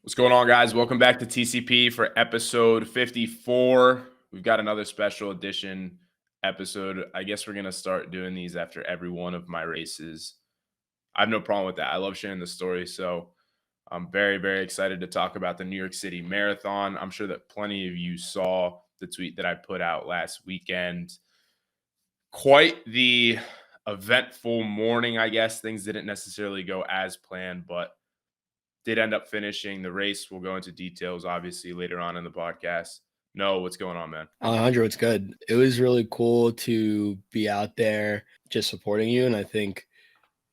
What's going on, guys? Welcome back to TCP for episode 54. We've got another special edition episode. I guess we're going to start doing these after every one of my races. I have no problem with that. I love sharing the story. So I'm very, very excited to talk about the New York City Marathon. I'm sure that plenty of you saw the tweet that I put out last weekend. Quite the eventful morning, I guess. Things didn't necessarily go as planned, but did end up finishing the race. We'll go into details, obviously, later on in the podcast. No, what's going on, man? Alejandro, it's good. It was really cool to be out there just supporting you. And I think,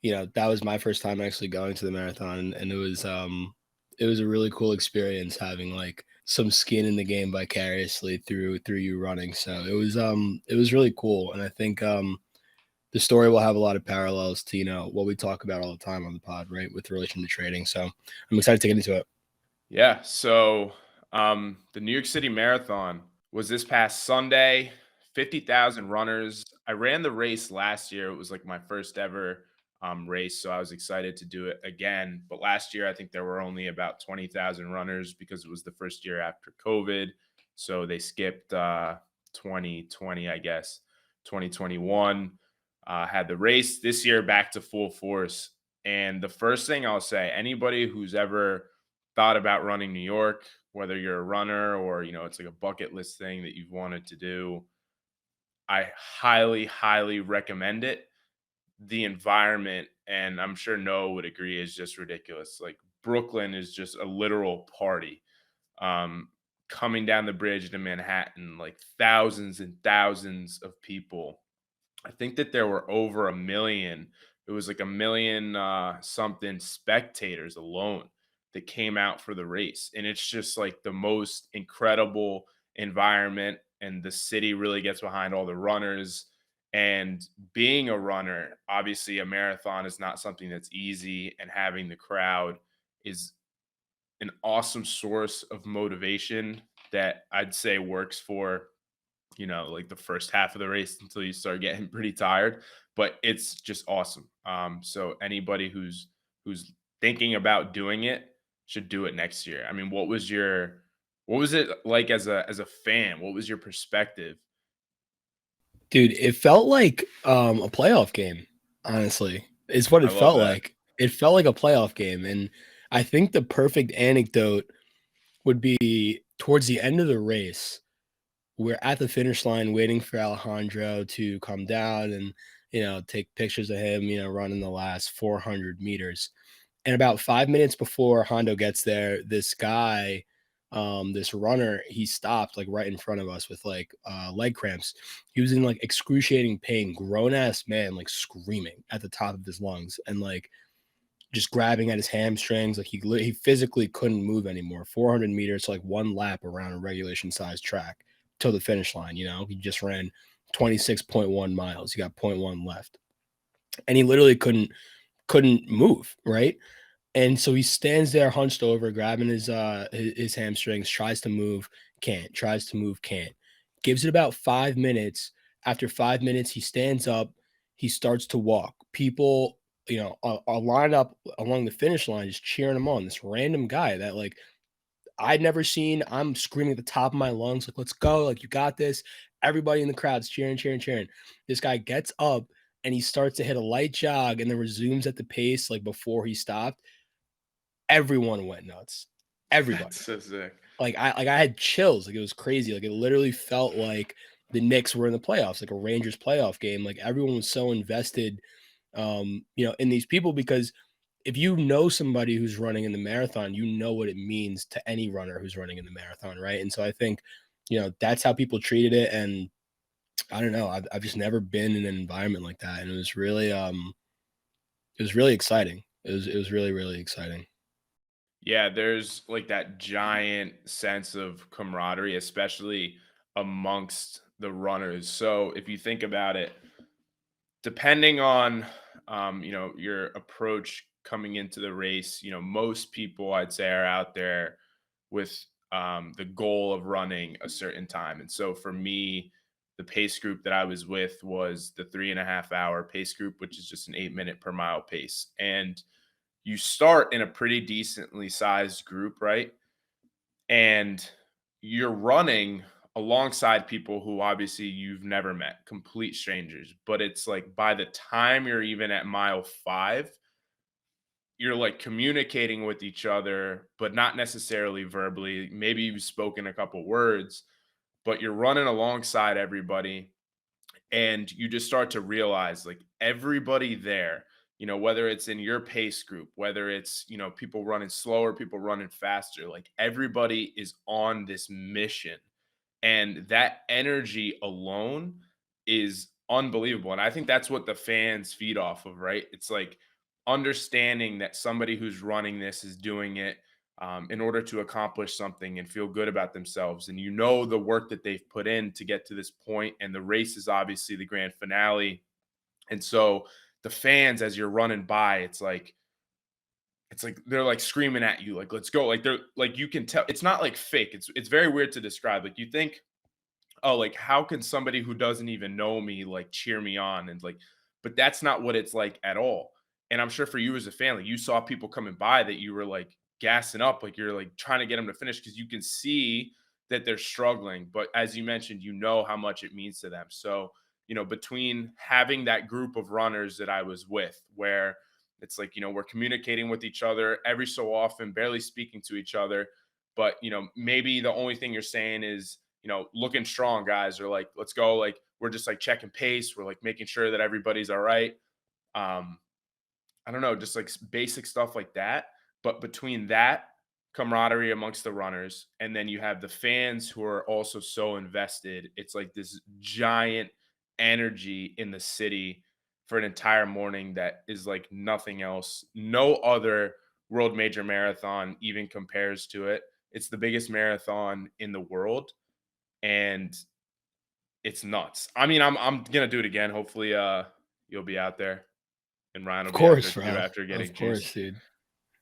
that was my first time actually going to the marathon. And it was a really cool experience having like some skin in the game vicariously through you running. So it was really cool. And I think the story will have a lot of parallels to, what we talk about all the time on the pod, right? With relation to trading. So I'm excited to get into it. Yeah. So the New York City Marathon was this past Sunday, 50,000 runners. I ran the race last year. It was like my first ever race. So I was excited to do it again. But last year, I think there were only about 20,000 runners because it was the first year after COVID. So they skipped 2020, I guess, 2021. Had the race this year back to full force. And the first thing I'll say, anybody who's ever thought about running New York, whether you're a runner or, it's like a bucket list thing that you've wanted to do, I highly, highly recommend it. The environment, and I'm sure Noah would agree, is just ridiculous. Like Brooklyn is just a literal party. Um, Coming down the bridge to Manhattan, like thousands and thousands of people. I think that there were over a million. It was like a million something spectators alone that came out for the race. And it's just like the most incredible environment. And the city really gets behind all the runners. And being a runner, obviously, a marathon is not something that's easy. And having the crowd is an awesome source of motivation that I'd say works for like the first half of the race until you start getting pretty tired. But it's just awesome. So anybody who's thinking about doing it should do it next year. I mean, what was it like as a fan? What was your perspective? Dude, it felt like a playoff game, honestly. It's what I it love felt that. like. It felt like a playoff game. And I think the perfect anecdote would be towards the end of the race. We're at the finish line waiting for Alejandro to come down and, take pictures of him, running the last 400 meters. And about 5 minutes before Hondo gets there, this guy, this runner, he stopped like right in front of us with like leg cramps. He was in like excruciating pain, grown ass man, like screaming at the top of his lungs and like just grabbing at his hamstrings. Like he physically couldn't move anymore. 400 meters, like one lap around a regulation sized track till the finish line. He just ran 26.1 miles. He got zero point 0.1 left, and he literally couldn't move. Right. And so he stands there hunched over, grabbing his hamstrings, tries to move, can't, tries to move, can't. Gives it about 5 minutes. After 5 minutes, he stands up, he starts to walk. People, are lined up along the finish line, just cheering him on. This random guy that like I'd never seen. I'm screaming at the top of my lungs, like, let's go, like you got this. Everybody in the crowd's cheering, cheering, cheering. This guy gets up and he starts to hit a light jog and then resumes at the pace like before he stopped. Everyone went nuts. That's Everybody. so sick. Like I had chills. Like it was crazy. Like it literally felt like the Knicks were in the playoffs, like a Rangers playoff game. Like everyone was so invested in these people because if you know somebody who's running in the marathon, you know what it means to any runner who's running in the marathon, right? And so I think, that's how people treated it. And I don't know, I've just never been in an environment like that. And it was really exciting. It was really, really exciting. Yeah, there's like that giant sense of camaraderie, especially amongst the runners. So if you think about it, depending on your approach coming into the race, most people I'd say are out there with the goal of running a certain time. And so for me, the pace group that I was with was the 3.5 hour pace group, which is just an 8 minute per mile pace. And you start in a pretty decently sized group, right? And you're running alongside people who obviously you've never met, complete strangers. But it's like by the time you're even at mile 5, you're like communicating with each other, but not necessarily verbally. Maybe you've spoken a couple words, but you're running alongside everybody, and you just start to realize like everybody there, whether it's in your pace group, whether it's people running slower, people running faster, like everybody is on this mission, and that energy alone is unbelievable. And I think that's what the fans feed off of, right? It's like understanding that somebody who's running this is doing it in order to accomplish something and feel good about themselves. And the work that they've put in to get to this point, and the race is obviously the grand finale. And so the fans, as you're running by, it's like they're like screaming at you, like, let's go. Like they're like, you can tell it's not like fake. It's very weird to describe. Like you think, oh, like how can somebody who doesn't even know me like cheer me on, and like, but that's not what it's like at all. And I'm sure for you as a fan, like you saw people coming by that you were like gassing up, like you're like trying to get them to finish because you can see that they're struggling. But as you mentioned, how much it means to them. So, between having that group of runners that I was with, where it's like, we're communicating with each other every so often, barely speaking to each other, but maybe the only thing you're saying is, looking strong, guys, or like, let's go. Like, we're just like checking pace. We're like making sure that everybody's all right. Um, I don't know, just like basic stuff like that. But between that camaraderie amongst the runners, and then you have the fans who are also so invested, it's like this giant energy in the city for an entire morning that is like nothing else. No other world major marathon even compares to it. It's the biggest marathon in the world, and it's nuts. I mean, I'm gonna do it again. Hopefully, you'll be out there, and Ryan will Of be out there course, too bro. after Of getting course, juiced. dude.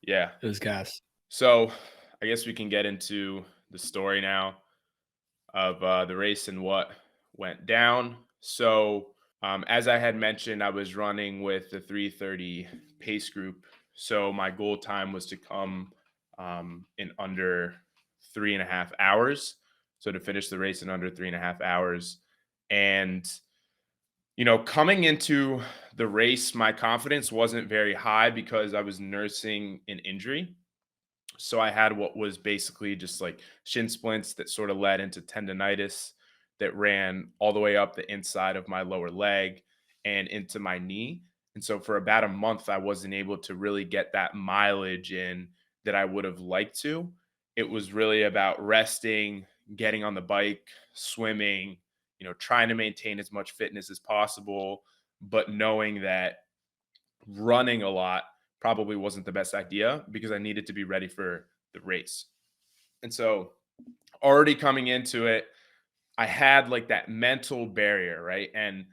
Yeah. It was gas. So I guess we can get into the story now of the race and what went down. So, as I had mentioned, I was running with the 3:30 pace group. So my goal time was to come in under 3.5 hours. So to finish the race in under 3.5 hours. And, coming into the race, my confidence wasn't very high because I was nursing an injury. So I had what was basically just like shin splints that sort of led into tendonitis that ran all the way up the inside of my lower leg and into my knee. And so for about a month, I wasn't able to really get that mileage in that I would have liked to. It was really about resting, getting on the bike, swimming, trying to maintain as much fitness as possible, but knowing that running a lot probably wasn't the best idea because I needed to be ready for the race. And so, already coming into it, I had like that mental barrier, right? And,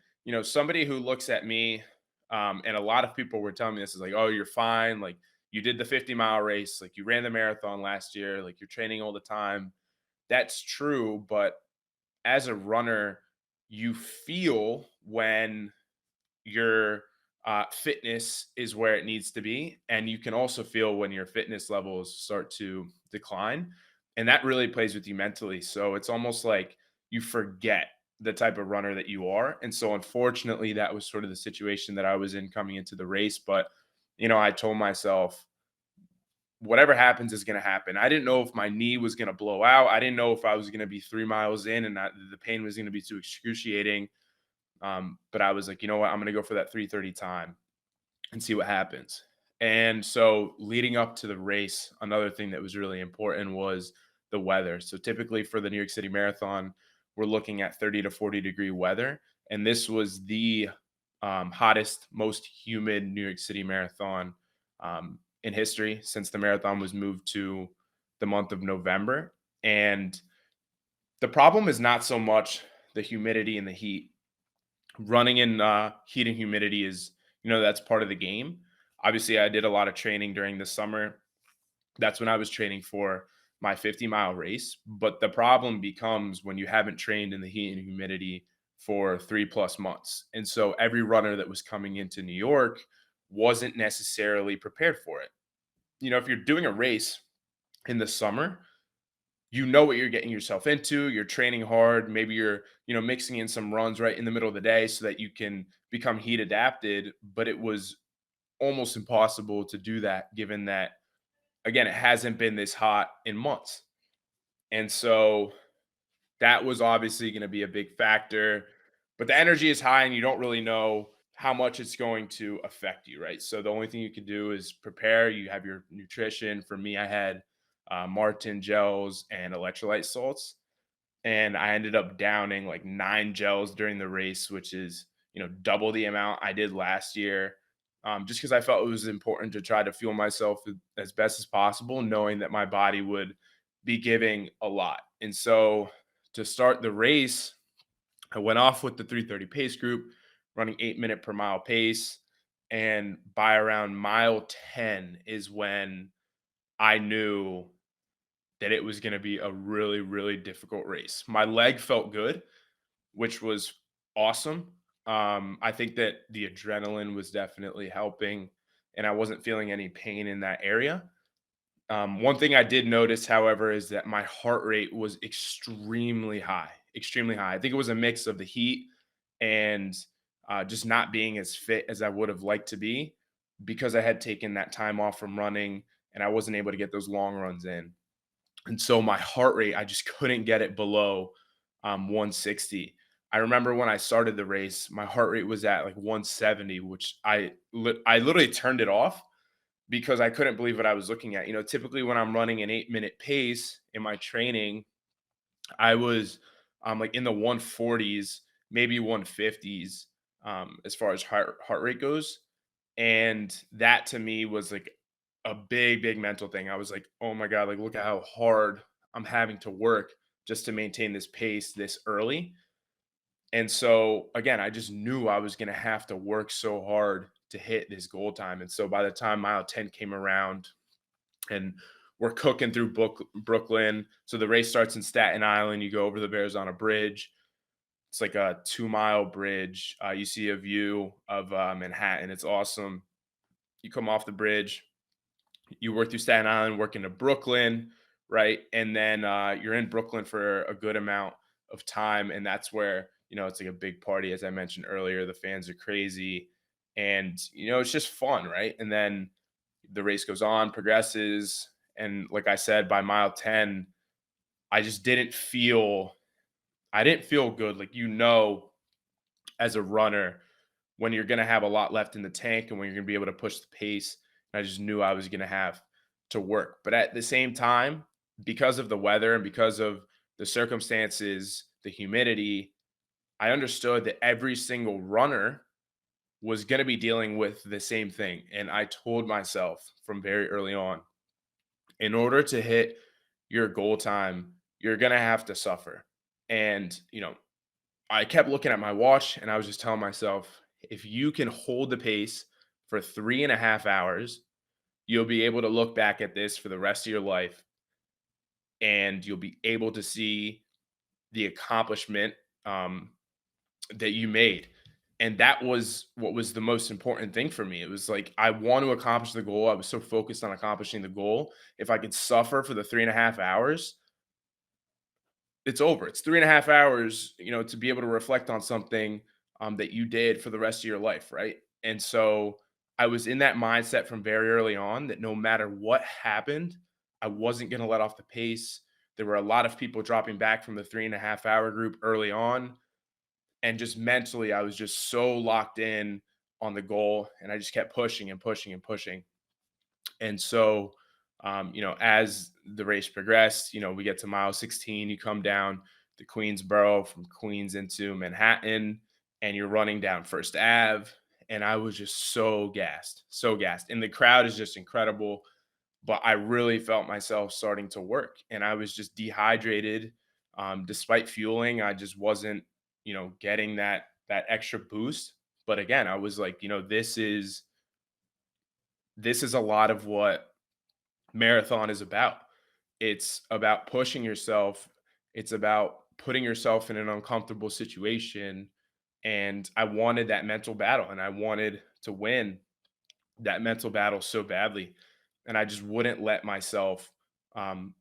somebody who looks at me, and a lot of people were telling me this is like, oh, you're fine. Like, you did the 50-mile race, like, you ran the marathon last year, like, you're training all the time. That's true. But as a runner, you feel when your fitness is where it needs to be. And you can also feel when your fitness levels start to decline. And that really plays with you mentally. So it's almost like you forget the type of runner that you are. And so, unfortunately, that was sort of the situation that I was in coming into the race. But, I told myself, whatever happens is going to happen. I didn't know if my knee was going to blow out. I didn't know if I was going to be 3 miles in and the pain was going to be too excruciating. But I was like, you know what? I'm going to go for that 3:30 time and see what happens. And so, leading up to the race, another thing that was really important was the weather. So, typically for the New York City Marathon, we're looking at 30 to 40-degree weather. And this was the hottest, most humid New York City Marathon in history since the marathon was moved to the month of November. And the problem is not so much the humidity and the heat. Running in heat and humidity is, that's part of the game. Obviously, I did a lot of training during the summer. That's when I was training for my 50-mile race. But the problem becomes when you haven't trained in the heat and humidity for 3+ months. And so every runner that was coming into New York wasn't necessarily prepared for it. if you're doing a race in the summer, you know what you're getting yourself into. You're training hard. Maybe you're, mixing in some runs right in the middle of the day so that you can become heat adapted. But it was almost impossible to do that given that, again, it hasn't been this hot in months. And so that was obviously going to be a big factor. But the energy is high and you don't really know how much it's going to affect you, right? So the only thing you can do is prepare. You have your nutrition. For me, I had Martin gels and electrolyte salts, and I ended up downing like 9 gels during the race, which is, double the amount I did last year. Just because I felt it was important to try to fuel myself as best as possible, knowing that my body would be giving a lot. And so to start the race, I went off with the 3:30 pace group, running 8 minute per mile pace. And by around mile 10 is when I knew that it was going to be a really, really difficult race. My leg felt good, which was awesome. I think that the adrenaline was definitely helping, and I wasn't feeling any pain in that area. One thing I did notice, however, is that my heart rate was extremely high, extremely high. I think it was a mix of the heat and just not being as fit as I would have liked to be because I had taken that time off from running and I wasn't able to get those long runs in. And so my heart rate, I just couldn't get it below 160. I remember when I started the race, my heart rate was at like 170, which I literally turned it off because I couldn't believe what I was looking at. Typically when I'm running an 8 minute pace in my training, I was like in the 140s, maybe 150s, as far as heart rate goes. And that to me was like a big, big mental thing. I was like, oh my God, like look at how hard I'm having to work just to maintain this pace this early. And so again, I just knew I was going to have to work so hard to hit this goal time. And so by the time mile 10 came around and we're cooking through Brooklyn, so the race starts in Staten Island, you go over the Bears Bridge. It's like a 2 mile bridge. You see a view of Manhattan. It's awesome. You come off the bridge, you work through Staten Island, work into Brooklyn, right? And then you're in Brooklyn for a good amount of time. And that's where, it's like a big party. As I mentioned earlier, the fans are crazy. And, it's just fun, right? And then the race goes on, progresses. And like I said, by mile 10, I just I didn't feel good. Like, as a runner, when you're going to have a lot left in the tank and when you're going to be able to push the pace. And I just knew I was going to have to work. But at the same time, because of the weather and because of the circumstances, the humidity, I understood that every single runner was going to be dealing with the same thing. And I told myself from very early on, in order to hit your goal time, you're going to have to suffer. And, I kept looking at my watch and I was just telling myself, if you can hold the pace for 3.5 hours, you'll be able to look back at this for the rest of your life and you'll be able to see the accomplishment um, that you made. And that was what was the most important thing for me. It was like, I want to accomplish the goal. I was so focused on accomplishing the goal. If I could suffer for the 3.5 hours, it's over. It's 3.5 hours, to be able to reflect on something that you did for the rest of your life, right? And so I was in that mindset from very early on that no matter what happened, I wasn't going to let off the pace. There were a lot of people dropping back from the 3.5 hour group early on. And just mentally, I was just so locked in on the goal. And I just kept pushing and pushing and pushing. And so, as the race progressed, we get to mile 16, you come down to Queensboro from Queens into Manhattan, and you're running down First Ave. And I was just so gassed, so gassed. And the crowd is just incredible. But I really felt myself starting to work, and I was just dehydrated. Despite fueling, I just wasn't, getting that extra boost. But again, I was like, this is a lot of what marathon is about. It's about pushing yourself. It's about putting yourself in an uncomfortable situation. And I wanted that mental battle and I wanted to win that mental battle so badly. and I just wouldn't let myself um,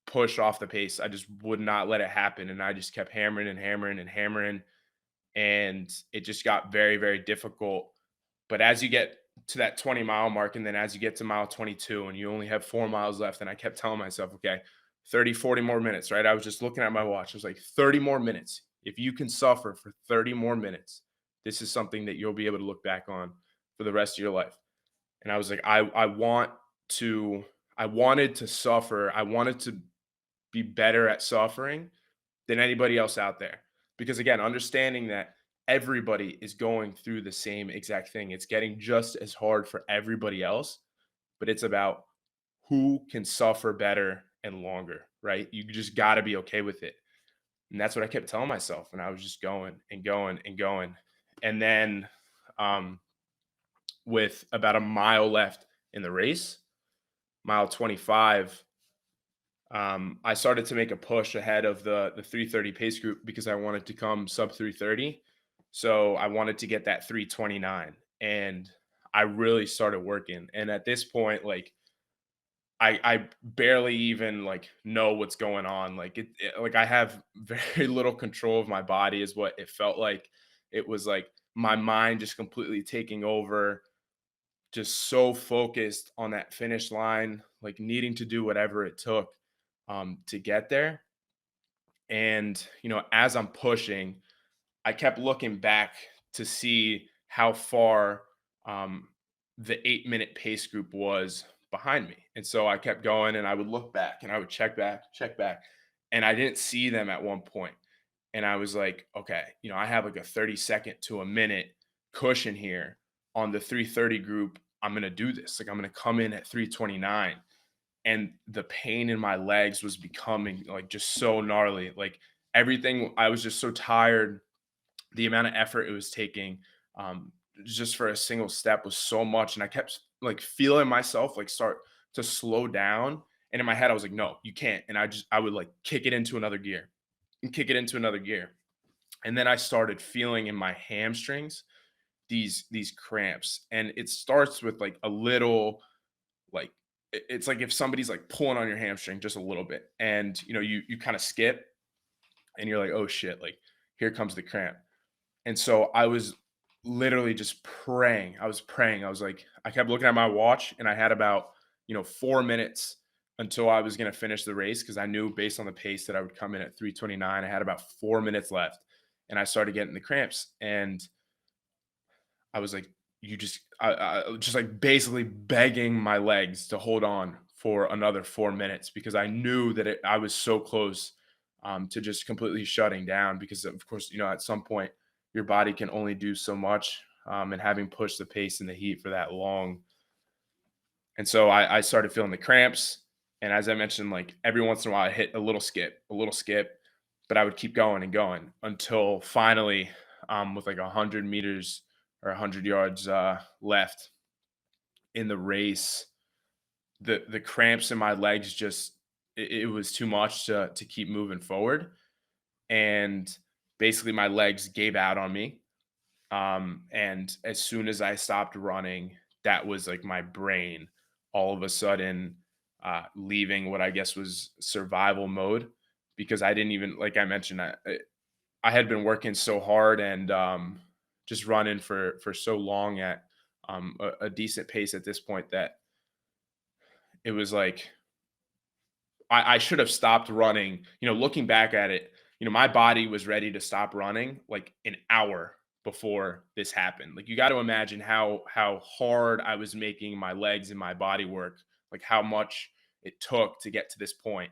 push off the pace. I just would not let it happen, and I just kept hammering and hammering and hammering, and it just got very, very difficult. But as you get to that 20-mile mark, and then as you get to mile 22, and you only have 4 miles left, and I kept telling myself, okay, 30, 40 more minutes, right? I was just looking at my watch. I was like, 30 more minutes. If you can suffer for 30 more minutes, this is something that you'll be able to look back on for the rest of your life. And I was like, to, I wanted to suffer. I wanted to be better at suffering than anybody else out there. Because again, understanding that everybody is going through the same exact thing. It's getting just as hard for everybody else, but it's about who can suffer better and longer, right? You just got to be okay with it. And that's what I kept telling myself. And I was just going and going and going. And then um, with about a mile left in the race, mile 25, I started to make a push ahead of the 330 pace group because I wanted to come sub 330. So I wanted to get that 329, and I really started working. And at this point, like I barely even like know what's going on. Like like I have very little control of my body is what it felt like. It was like my mind just completely taking over, just so focused on that finish line, like needing to do whatever it took to get there. And, as I'm pushing, I kept looking back to see how far um, the 8 minute pace group was behind me. And so I kept going and I would look back and I would check back. And I didn't see them at one point. And I was like, okay, I have like a 30-second to a minute cushion here on the 330 group. I'm going to do this. Like I'm going to come in at 329, and the pain in my legs was becoming like just so gnarly. Like everything, I was just so tired. The amount of effort it was taking, um, just for a single step was so much. And I kept like feeling myself like start to slow down. And in my head, I was like, no, you can't. And I would like kick it into another gear and kick it into another gear. And then I started feeling in my hamstrings these cramps. And it starts with like a little like it's like if somebody's like pulling on your hamstring just a little bit, and you kind of skip and you're like, oh shit, like here comes the cramp. And so I was literally just praying. I was praying. I was like, I kept looking at my watch, and I had about 4 minutes until I was going to finish the race, because I knew based on the pace that I would come in at 329. I had about 4 minutes left, and I started getting the cramps. And I was like, you just, I just like basically begging my legs to hold on for another 4 minutes, because I knew that I was so close to just completely shutting down. Because of course, at some point your body can only do so much, and having pushed the pace in the heat for that long. And so I started feeling the cramps. And as I mentioned, like every once in a while I hit a little skip, but I would keep going and going until finally, with like 100 meters or 100 yards left in the race, the cramps in my legs just it was too much to keep moving forward. And basically my legs gave out on me. And as soon as I stopped running, that was like my brain all of a sudden leaving what I guess was survival mode, because I didn't even, like I mentioned, I had been working so hard and just running for so long at a decent pace at this point, that it was like I should have stopped running. Looking back at it, my body was ready to stop running like an hour before this happened. Like you got to imagine how hard I was making my legs and my body work, like how much it took to get to this point,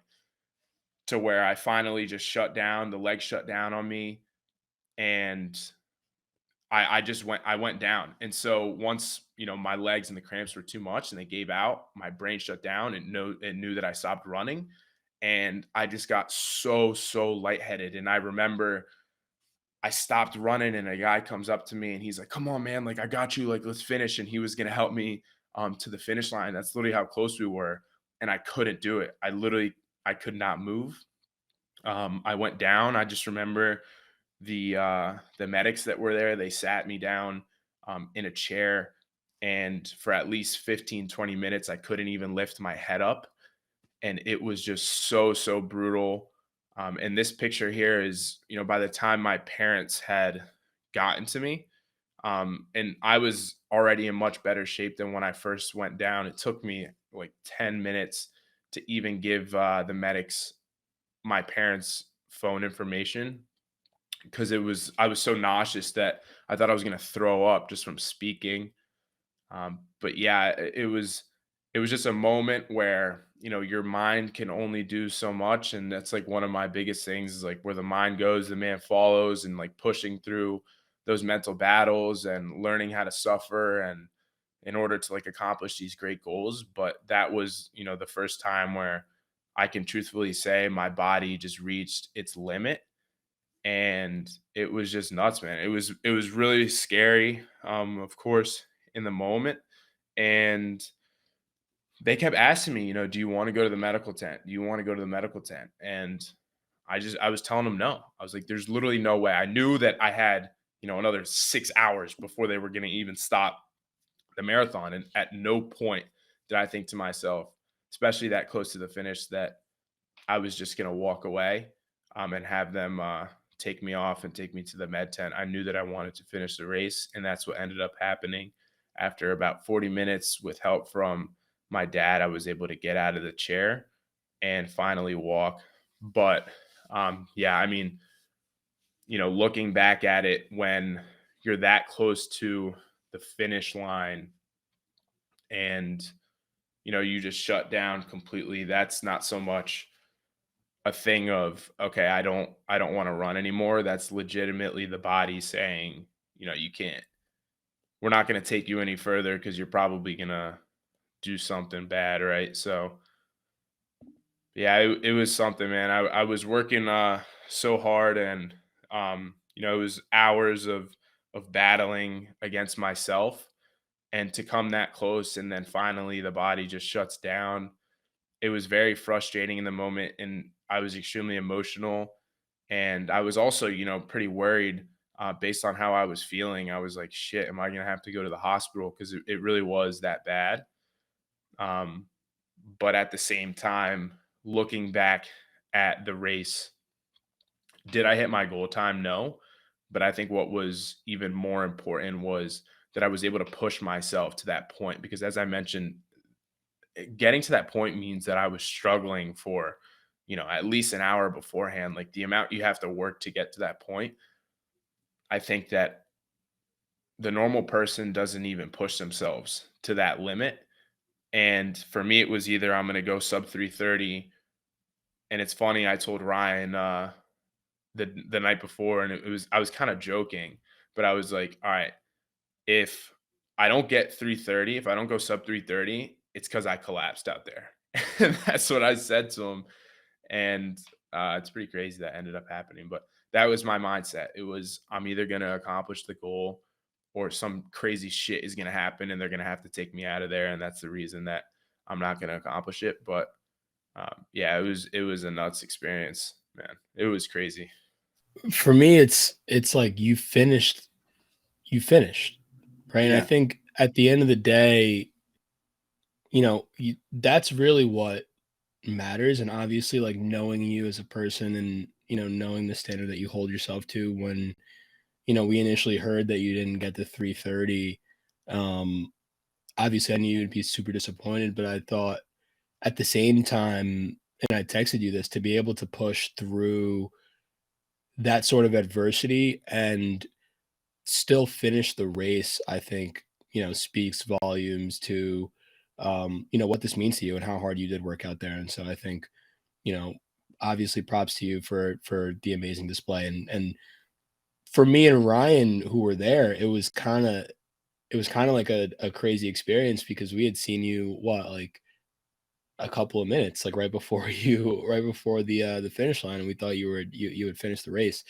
to where I finally just shut down. The legs shut down on me, and I went down. And so once, my legs and the cramps were too much and they gave out, my brain shut down and it knew that I stopped running. And I just got so lightheaded. And I remember I stopped running and a guy comes up to me and he's like, come on, man, like I got you, like let's finish. And he was gonna help me to the finish line. That's literally how close we were. And I couldn't do it. I could not move. I went down. I just remember the medics that were there, they sat me down in a chair, and for at least 15, 20 minutes, I couldn't even lift my head up, and it was just so brutal. And this picture here is, by the time my parents had gotten to me, and I was already in much better shape than when I first went down. It took me like 10 minutes to even give the medics my parents' phone information because I was so nauseous that I thought I was going to throw up just from speaking. But yeah, it was just a moment where your mind can only do so much, and that's like one of my biggest things is like where the mind goes, the man follows, and like pushing through those mental battles and learning how to suffer and in order to like accomplish these great goals. But that was the first time where I can truthfully say my body just reached its limit, and it was just nuts, man. It was really scary, of course, in the moment. And they kept asking me, do you want to go to the medical tent? Do you want to go to the medical tent? And I was telling them no. I was like, there's literally no way. I knew that I had, another 6 hours before they were going to even stop the marathon. And at no point did I think to myself, especially that close to the finish, that I was just going to walk away, and have them take me off and take me to the med tent. I knew that I wanted to finish the race, and that's what ended up happening. After about 40 minutes, with help from my dad, I was able to get out of the chair and finally walk. But yeah, I mean, looking back at it, when you're that close to the finish line and you just shut down completely, that's not so much a thing of, okay, I don't want to run anymore. That's legitimately the body saying, you can't. We're not going to take you any further because you're probably going to do something bad, right? So, yeah, it was something, man. I was working so hard, and it was hours of battling against myself, and to come that close and then finally the body just shuts down. It was very frustrating in the moment, and I was extremely emotional. And I was also, pretty worried based on how I was feeling. I was like, shit, am I going to have to go to the hospital? Because it really was that bad. Um, but at the same time, looking back at the race, did I hit my goal time? No. But I think what was even more important was that I was able to push myself to that point because, as I mentioned, getting to that point means that I was struggling for, at least an hour beforehand. Like the amount you have to work to get to that point, I think that the normal person doesn't even push themselves to that limit. And for me, it was either I'm going to go sub 3:30. And it's funny, I told Ryan the night before, and I was kind of joking, but I was like, all right, if I don't get 3:30, if I don't go sub 3:30, it's because I collapsed out there. And that's what I said to him. And it's pretty crazy that ended up happening. But that was my mindset. It was, I'm either going to accomplish the goal or some crazy shit is going to happen and they're going to have to take me out of there. And that's the reason that I'm not going to accomplish it. But yeah, it was a nuts experience, man. It was crazy. For me, it's like you finished, right? And I Yeah. think at the end of the day, that's really what matters. And obviously, like knowing you as a person and knowing the standard that you hold yourself to. When we initially heard that you didn't get the 3:30, um, obviously I knew you'd be super disappointed, but I thought at the same time, and I texted you this, to be able to push through that sort of adversity and still finish the race, I think, speaks volumes to, what this means to you and how hard you did work out there. And so I think, you know, obviously props to you for the amazing display. And for me and Ryan who were there, it was kind of like a crazy experience because we had seen you like a couple of minutes, like right before right before the finish line, and we thought you would finish the race.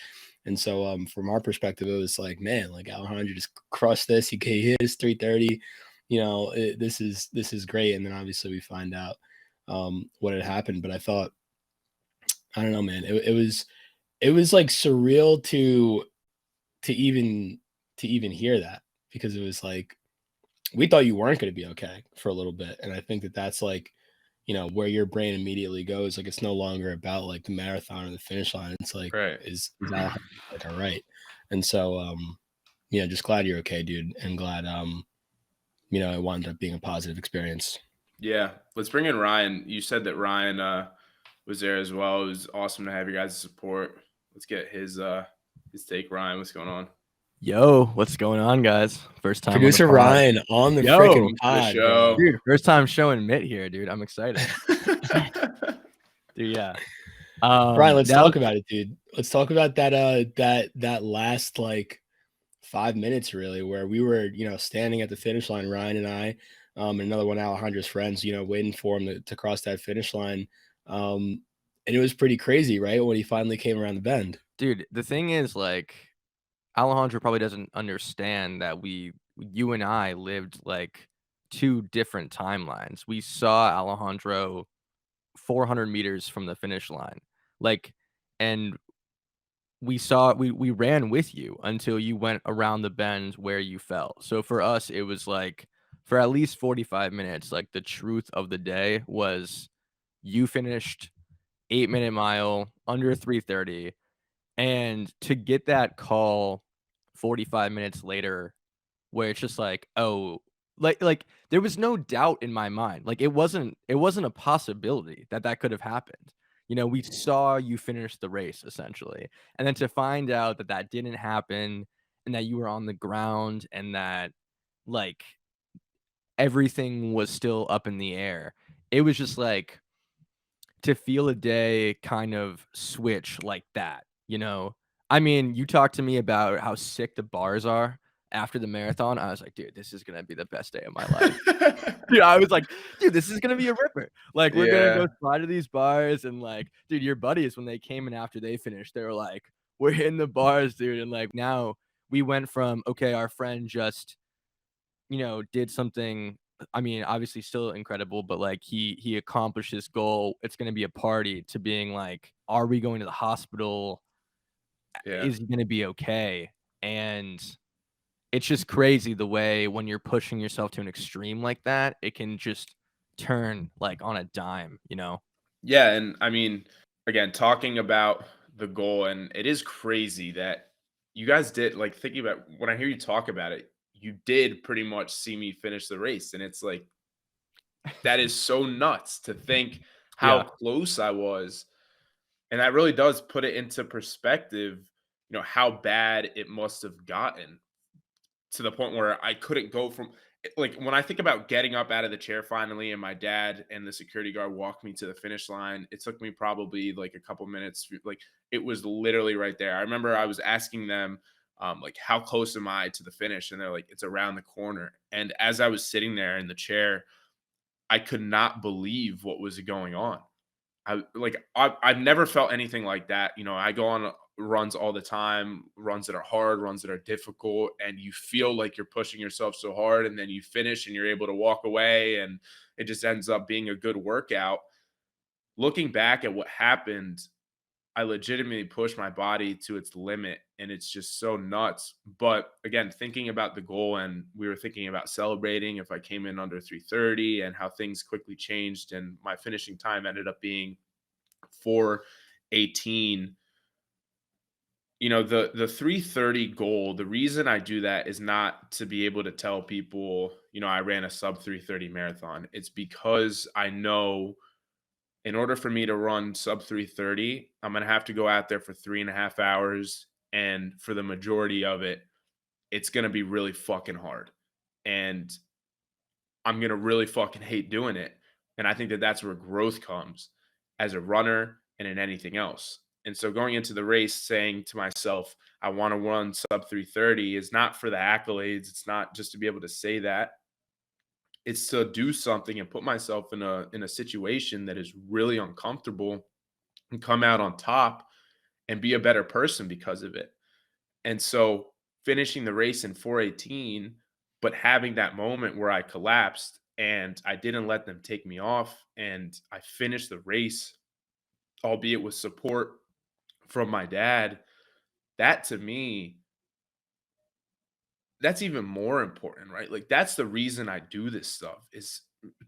And so from our perspective, it was like, man, like Alejandro just crushed this. He hit his 3:30. This is great. And then obviously we find out what had happened. But I thought, I don't know, man, it was like surreal to even hear that because it was like we thought you weren't going to be okay for a little bit. And I think that that's like, where your brain immediately goes. Like, it's no longer about like the marathon or the finish line. It's like, Right. is Alejandro like all right? And so, just glad you're okay, dude. And glad, it wound up being a positive experience. Yeah. Let's bring in Ryan. You said that Ryan was there as well. It was awesome to have your guys' support. Let's get his take. Ryan, what's going on? Yo, what's going on, guys? First time on the Producer pod. Ryan on the freaking Yo, Welcome to the pod, bro. show. dude, first time showing Mitt here, dude. I'm excited. Dude, yeah. Ryan, let's That was, talk about it, dude. Let's talk about that last like 5 minutes really, where we were, standing at the finish line, Ryan and I, and another one of Alejandro's friends, waiting for him to cross that finish line. And it was pretty crazy, right? When he finally came around the bend. dude, the thing is, like, Alejandro probably doesn't understand that you and I lived like two different timelines. We saw Alejandro 400 meters from the finish line. Like, and we ran with you until you went around the bend where you fell. So for us, it was like for at least 45 minutes, like the truth of the day was you finished 8-minute mile under 3:30, and to get that call 45 minutes later where it's just like, "Oh," like, there was no doubt in my mind. Like, it wasn't a possibility that that could have happened. We saw you finish the race essentially, and then to find out that that didn't happen and that you were on the ground and that, like, everything was still up in the air, it was just like to feel a day kind of switch like that, you know? I mean, you talked to me about how sick the bars are after the marathon. I was like, "Dude, this is gonna be the best day of my life." Dude, I was like, "Dude, this is gonna be a ripper." Like, we're gonna Yeah. go slide to these bars and, like, dude, your buddies, when they came in after they finished, they were like, "We're hitting the bars, dude," and, like, now we went from, okay, our friend just did something. I mean, obviously still incredible, but like he accomplished his goal. It's gonna be a party to being like, are we going to the hospital? Yeah. Is he gonna be okay? And it's just crazy the way when you're pushing yourself to an extreme like that, it can just turn like on a dime, you know? Yeah, and I mean, again, talking about the goal, and it is crazy that you guys did like thinking about when I hear you talk about it, you did pretty much see me finish the race. And it's like that is so nuts to think how Yeah. close I was. And that really does put it into perspective, how bad it must have gotten to the point where I couldn't go from like when I think about getting up out of the chair finally and my dad and the security guard walked me to the finish line, it took me probably like a couple minutes. Like it was literally right there. I remember I was asking them, like, how close am I to the finish? And they're like, it's around the corner. And as I was sitting there in the chair, I could not believe what was going on. I've never felt anything like that. I go on runs all the time, runs that are hard, runs that are difficult, and you feel like you're pushing yourself so hard, and then you finish and you're able to walk away, and it just ends up being a good workout. Looking back at what happened, I legitimately pushed my body to its limit, and it's just so nuts. But again, thinking about the goal, and we were thinking about celebrating if I came in under 3:30 and how things quickly changed, and my finishing time ended up being 4:18. The 3:30 goal, the reason I do that is not to be able to tell people, I ran a sub 3:30 marathon. It's because I know in order for me to run sub 3:30, I'm going to have to go out there for 3.5 hours. And for the majority of it, it's going to be really fucking hard. And I'm going to really fucking hate doing it. And I think that that's where growth comes as a runner and in anything else. And so going into the race saying to myself, I want to run sub 3:30 is not for the accolades. It's not just to be able to say that. It's to do something and put myself in a situation that is really uncomfortable and come out on top and be a better person because of it. And so finishing the race in 4:18, but having that moment where I collapsed and I didn't let them take me off and I finished the race, albeit with support from my dad, that to me, that's even more important, right? Like that's the reason I do this stuff is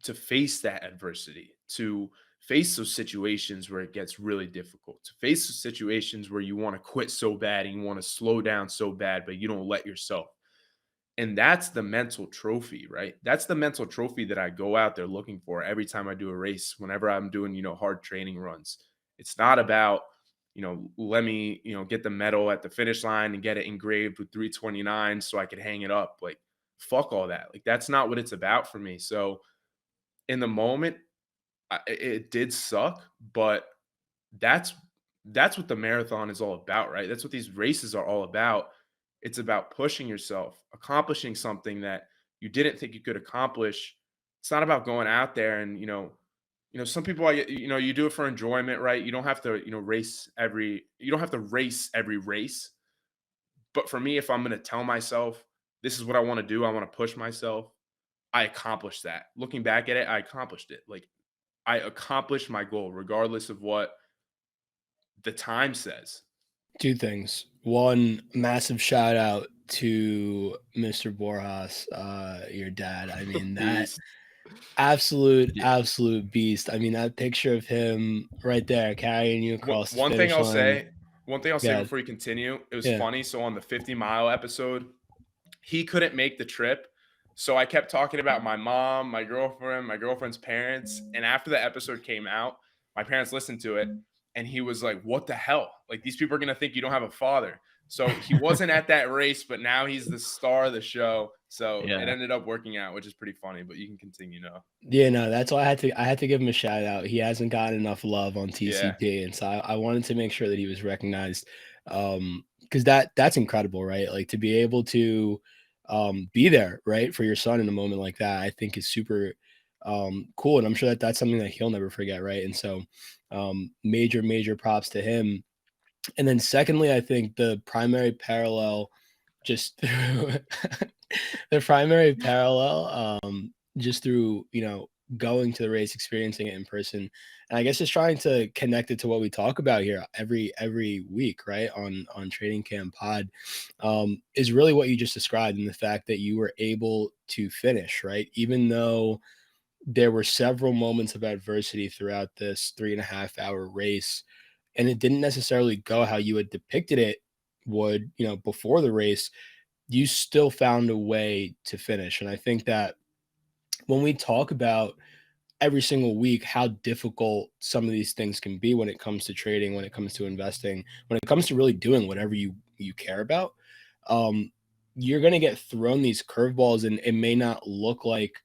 to face that adversity, to face those situations where it gets really difficult, to face those situations where you want to quit so bad and you want to slow down so bad, but you don't let yourself. And that's the mental trophy, right? That's the mental trophy that I go out there looking for every time I do a race, whenever I'm doing, hard training runs. It's not about, let me, get the medal at the finish line and get it engraved with 329 so I could hang it up. Like, fuck all that. Like, that's not what it's about for me. So, in the moment, it did suck, but that's that's what the marathon is all about, right? That's what these races are all about. It's about pushing yourself, accomplishing something that you didn't think you could accomplish. It's not about going out there and, some people, you do it for enjoyment, right? You don't have to, you don't have to race every race. But for me, if I'm going to tell myself, this is what I want to do, I want to push myself, I accomplished that. Looking back at it, I accomplished it. Like I accomplished my goal, regardless of what the time says. Two things. One, massive shout out to Mr. Borjas, your dad. I mean, that Beast. Yeah. absolute beast. I mean, that picture of him right there carrying you One across the one thing finish I'll line. say one thing I'll say Yeah, before you continue, it was yeah. funny. So on the 50-mile episode, he couldn't make the trip. So I kept talking about my mom, my girlfriend, my girlfriend's parents. And after the episode came out, my parents listened to it and he was like, "What the hell? Like these people are gonna think you don't have a father." So he wasn't at that race, but now he's the star of the show. So it Yeah. ended up working out, which is pretty funny. But you can continue now. Yeah, no, that's why I had to give him a shout out. He hasn't gotten enough love on Yeah. TCP, and so I wanted to make sure that he was recognized, because that's incredible, right? Like to be able to be there, right, for your son in a moment like that, I think is super cool, and I'm sure that that's something that he'll never forget, right? And so, major props to him. And then secondly, I think the primary parallel just through the primary parallel, just through, going to the race, experiencing it in person, and I guess just trying to connect it to what we talk about here every week, right? On Trading Camp Pod, is really what you just described, and the fact that you were able to finish, right? Even though there were several moments of adversity throughout this 3.5 hour race, and it didn't necessarily go how you had depicted it would, before the race, you still found a way to finish. And I think that when we talk about every single week how difficult some of these things can be when it comes to trading, when it comes to investing, when it comes to really doing whatever you care about, um, you're going to get thrown these curveballs, and it may not look like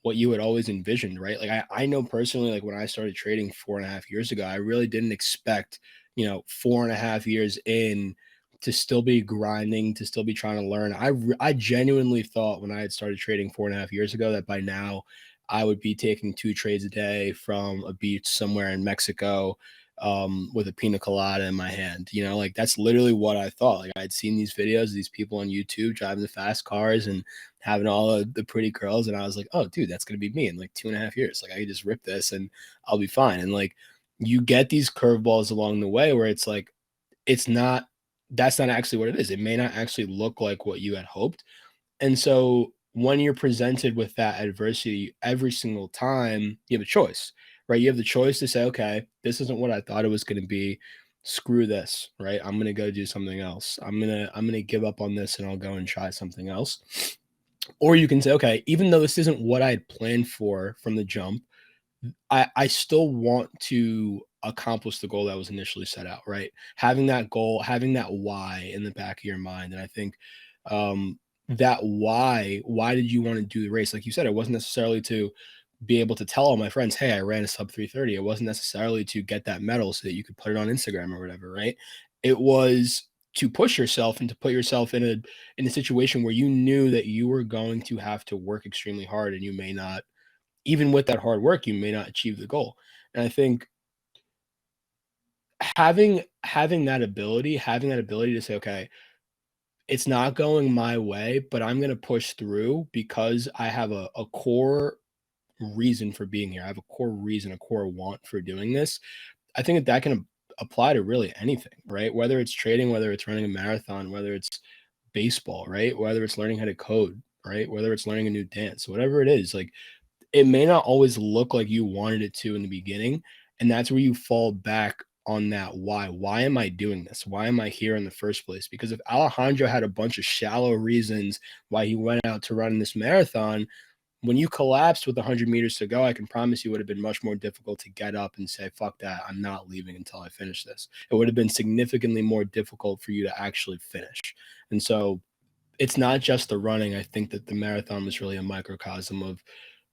what you had always envisioned, right? Like I know personally, like when I started trading 4.5 years ago, I really didn't expect, 4.5 years in, to still be grinding, to still be trying to learn. I genuinely thought when I had started trading 4.5 years ago that by now I would be taking 2 trades a day from a beach somewhere in Mexico, with a pina colada in my hand. Like that's literally what I thought. Like I'd seen these videos of these people on YouTube driving the fast cars and having all of the pretty girls, and I was like, oh, dude, that's gonna be me in like 2.5 years. Like I could just rip this and I'll be fine. And like you get these curveballs along the way where it's like it's not that's not actually what it is. It may not actually look like what you had hoped, and so when you're presented with that adversity every single time, you have a choice, right? You have the choice to say, okay, this isn't what I thought it was going to be. Screw this, right? I'm going to go do something else. I'm going to give up on this and I'll go and try something else. Or you can say, okay, even though this isn't what I had planned for from the jump, I still want to accomplish the goal that was initially set out, right? Having that goal, having that why in the back of your mind. And I think that why did you want to do the race? Like you said, it wasn't necessarily to be able to tell all my friends, hey, I ran a sub 330. It wasn't necessarily to get that medal so that you could put it on Instagram or whatever, right? It was to push yourself and to put yourself in a situation where you knew that you were going to have to work extremely hard, and you may not, even with that hard work, you may not achieve the goal. And I think having that ability to say, okay, it's not going my way, but I'm going to push through because I have a core reason for being here. I have a core reason, a core want for doing this. I think that can apply to really anything, right? Whether it's trading, whether it's running a marathon, whether it's baseball, right? Whether it's learning how to code, right? Whether it's learning a new dance, whatever it is, like it may not always look like you wanted it to in the beginning. And that's where you fall back on that why. Why am I doing this? Why am I here in the first place? Because if Alejandro had a bunch of shallow reasons why he went out to run this marathon, when you collapsed with 100 meters to go, I can promise you it would have been much more difficult to get up and say, fuck that, I'm not leaving until I finish this. It would have been significantly more difficult for you to actually finish. And so it's not just the running. I think that the marathon was really a microcosm of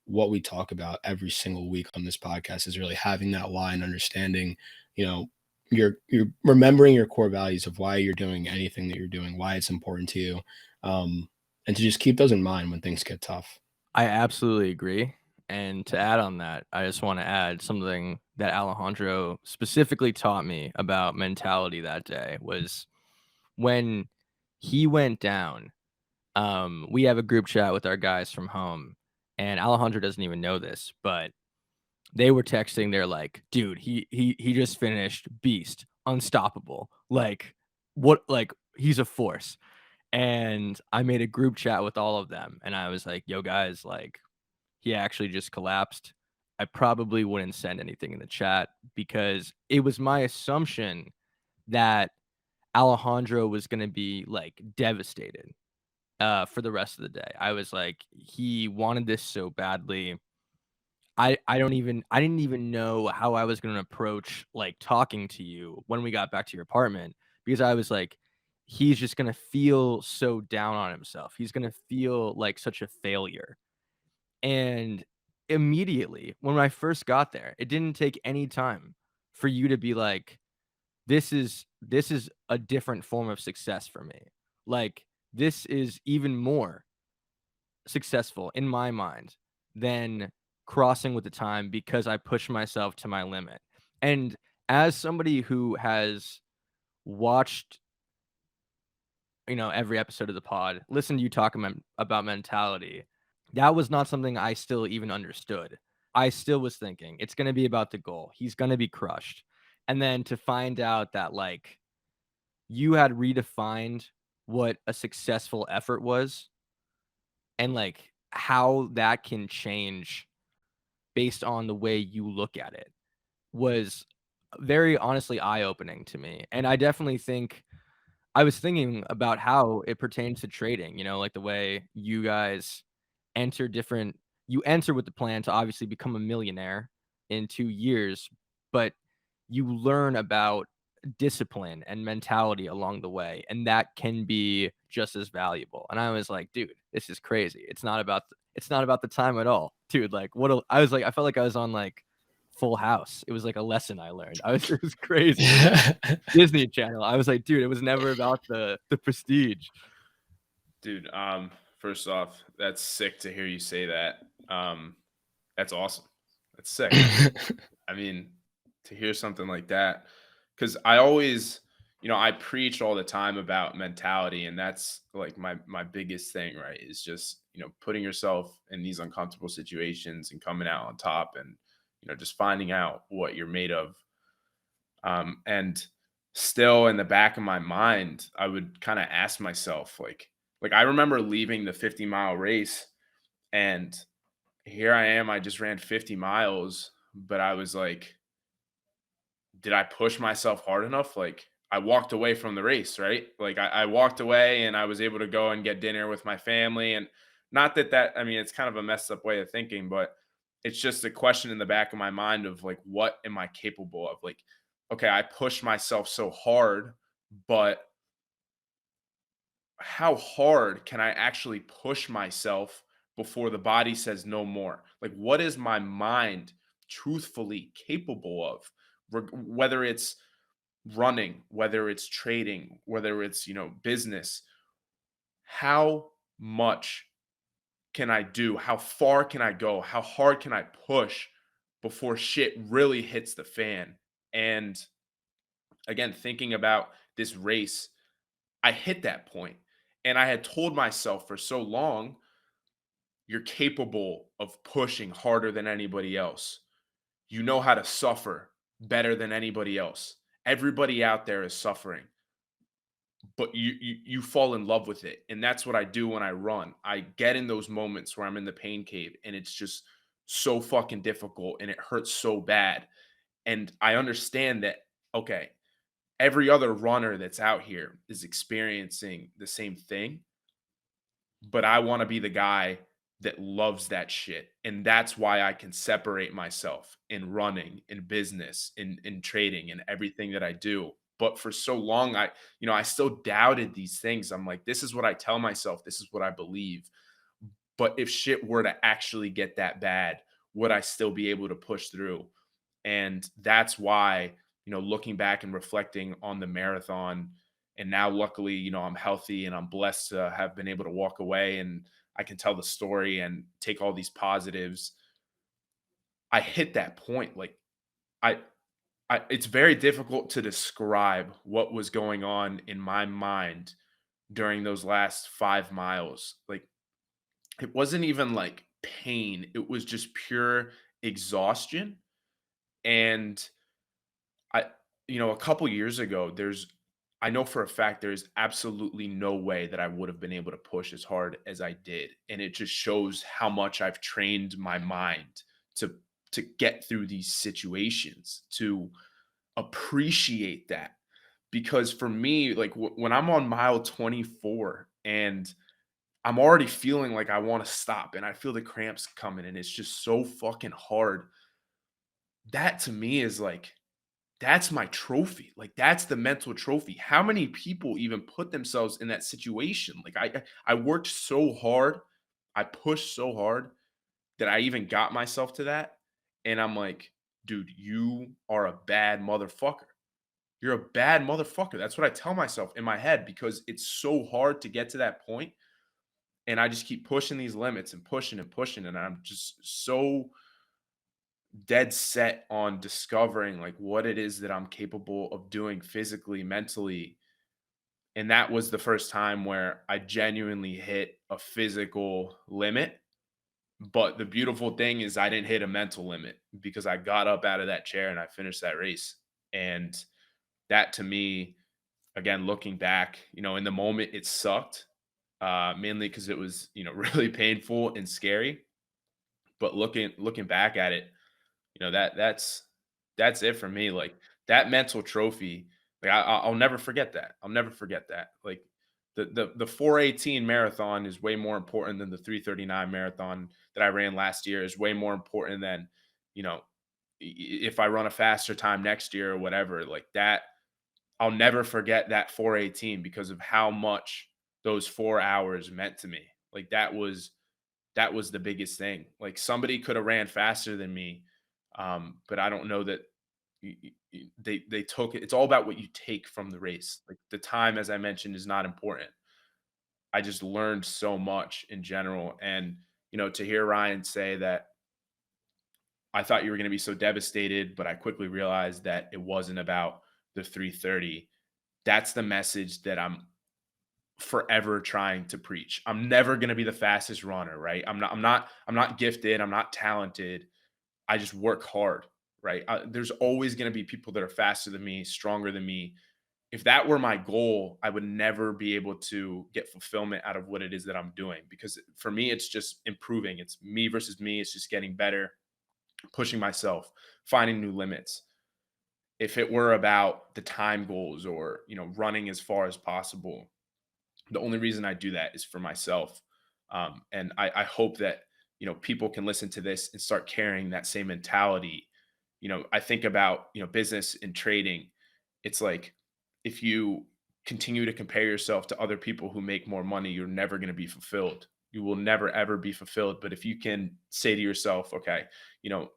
what we talk about every single week on this podcast is really having that why and understanding, you know, you're remembering your core values of why you're doing anything that you're doing, why it's important to you, and to just keep those in mind when things get tough. I absolutely agree. And to add on that, I just want to add something that Alejandro specifically taught me about mentality that day was when he went down. We have a group chat with our guys from home, and Alejandro doesn't even know this, but they were texting. They're like, "Dude, he just finished beast, unstoppable. Like, what? Like, he's a force." And I made a group chat with all of them, and I was like, "Yo, guys, like, he actually just collapsed." I probably wouldn't send anything in the chat because it was my assumption that Alejandro was gonna be like devastated for the rest of the day. I was like, he wanted this so badly. I didn't even know how I was gonna approach like talking to you when we got back to your apartment because I was like, he's just gonna feel so down on himself. He's gonna feel like such a failure. And immediately when I first got there, it didn't take any time for you to be like, this is a different form of success for me. Like this is even more successful in my mind than crossing with the time because I push myself to my limit. And as somebody who has watched, every episode of the pod, listen to you talk about mentality, that was not something I still even understood. I still was thinking it's going to be about the goal. He's going to be crushed. And then to find out that like you had redefined what a successful effort was and like how that can change based on the way you look at it was very honestly eye-opening to me. And I definitely think I was thinking about how it pertains to trading, like the way you guys enter different you enter with the plan to obviously become a millionaire in 2 years, but you learn about discipline and mentality along the way, and that can be just as valuable. And I was like, "Dude, this is crazy. It's not about the time at all." Dude, like, I was like I felt like I was on, like, Full House. It was like a lesson I learned. It was crazy. It was like Disney Channel. I was like, "Dude, it was never about the prestige." Dude, first off, that's sick to hear you say that. That's awesome. That's sick. I mean, to hear something like that, because I always, I preach all the time about mentality, and that's like my biggest thing, right? Is just putting yourself in these uncomfortable situations and coming out on top, and just finding out what you're made of. And still in the back of my mind, I would kind of ask myself, like I remember leaving the 50-mile race, and here I am. I just ran 50 miles, but I was like, did I push myself hard enough? Like I walked away from the race, right? Like I walked away and I was able to go and get dinner with my family. And not that, I mean, it's kind of a messed up way of thinking, but it's just a question in the back of my mind of like, what am I capable of? Like, okay, I pushed myself so hard, but how hard can I actually push myself before the body says no more? Like, what is my mind truthfully capable of? Whether it's running, whether it's trading, whether it's, business, how much can I do? How far can I go? How hard can I push before shit really hits the fan? And again, thinking about this race, I hit that point, and I had told myself for so long, you're capable of pushing harder than anybody else. You know how to suffer better than anybody else. Everybody out there is suffering. but you fall in love with it. And that's what I do when I run. I get in those moments where I'm in the pain cave and it's just so fucking difficult and it hurts so bad. And I understand that, okay, every other runner that's out here is experiencing the same thing, but I want to be the guy that loves that shit. And that's why I can separate myself in running, in business, in trading, and everything that I do. But for so long, I still doubted these things. I'm like, this is what I tell myself, this is what I believe. But if shit were to actually get that bad, would I still be able to push through? And that's why, looking back and reflecting on the marathon, and now luckily, I'm healthy and I'm blessed to have been able to walk away and I can tell the story and take all these positives. I hit that point. Like I, it's very difficult to describe what was going on in my mind during those last 5 miles. Like it wasn't even like pain, it was just pure exhaustion. And I a couple years ago, I know for a fact there's absolutely no way that I would have been able to push as hard as I did, and it just shows how much I've trained my mind to get through these situations, to appreciate that. Because for me, like when I'm on mile 24 and I'm already feeling like I want to stop and I feel the cramps coming and it's just so fucking hard. That to me is like that's my trophy. Like that's the mental trophy. How many people even put themselves in that situation? Like I worked so hard, I pushed so hard that I even got myself to that. And I'm like, dude, you are a bad motherfucker. You're a bad motherfucker. That's what I tell myself in my head because it's so hard to get to that point. And I just keep pushing these limits and pushing and pushing. And I'm just so dead set on discovering like what it is that I'm capable of doing physically, mentally. And that was the first time where I genuinely hit a physical limit. But the beautiful thing is I didn't hit a mental limit because I got up out of that chair and I finished that race. And that to me, again, looking back, in the moment it sucked. Mainly because it was, really painful and scary. But looking back at it, that's it for me. Like that mental trophy, like I'll never forget that. I'll never forget that. Like the 418 marathon is way more important than the 339 marathon that I ran last year. Is way more important than you know if I run a faster time next year or whatever. Like that, I'll never forget that 418 because of how much those 4 hours meant to me. Like that was the biggest thing. Like somebody could have ran faster than me, but I don't know that they took it. It's all about what you take from the race. Like the time, as I mentioned, is not important. I just learned so much in general, and to hear Ryan say that I thought you were going to be so devastated, but I quickly realized that it wasn't about the 330. That's the message that I'm forever trying to preach. I'm never going to be the fastest runner, right? I'm not gifted, I'm not talented. I just work hard, right? There's always going to be people that are faster than me, stronger than me. If that were my goal, I would never be able to get fulfillment out of what it is that I'm doing because for me it's just improving. It's me versus me, it's just getting better, pushing myself, finding new limits. If it were about the time goals or, running as far as possible, the only reason I do that is for myself. And I hope that, people can listen to this and start carrying that same mentality. I think about, business and trading. It's like if you continue to compare yourself to other people who make more money, you're never going to be fulfilled. You will never, ever be fulfilled. But if you can say to yourself, okay, you know,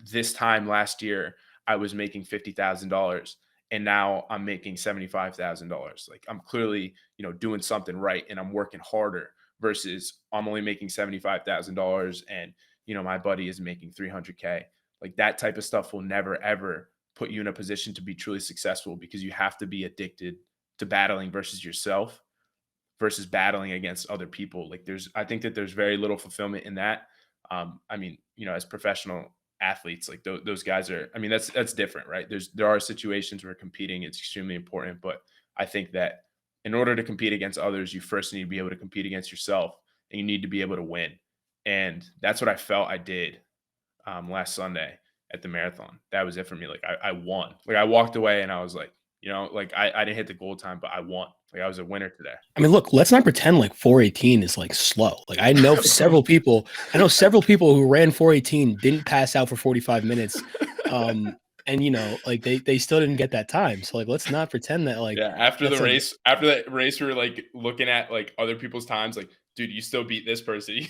this time last year, I was making $50,000 and now I'm making $75,000. Like I'm clearly, doing something right and I'm working harder versus I'm only making $75,000 and, my buddy is making 300K. Like that type of stuff will never, ever put you in a position to be truly successful because you have to be addicted to battling versus yourself versus battling against other people. Like I think that there's very little fulfillment in that. I mean, as professional athletes, like those guys are, I mean, that's different, right? There are situations where competing is extremely important, but I think that in order to compete against others, you first need to be able to compete against yourself, and you need to be able to win. And that's what I felt I did last Sunday at the marathon. That was it for me. Like I won. Like I walked away and I was like, like I didn't hit the goal time, but I won. Like I was a winner today. I mean, look, let's not pretend like 418 is like slow. Like I know several people who ran 418 didn't pass out for 45 minutes. And like they still didn't get that time. So like let's not pretend that like Yeah, after that race, we were like looking at like other people's times, like, dude, you still beat this person.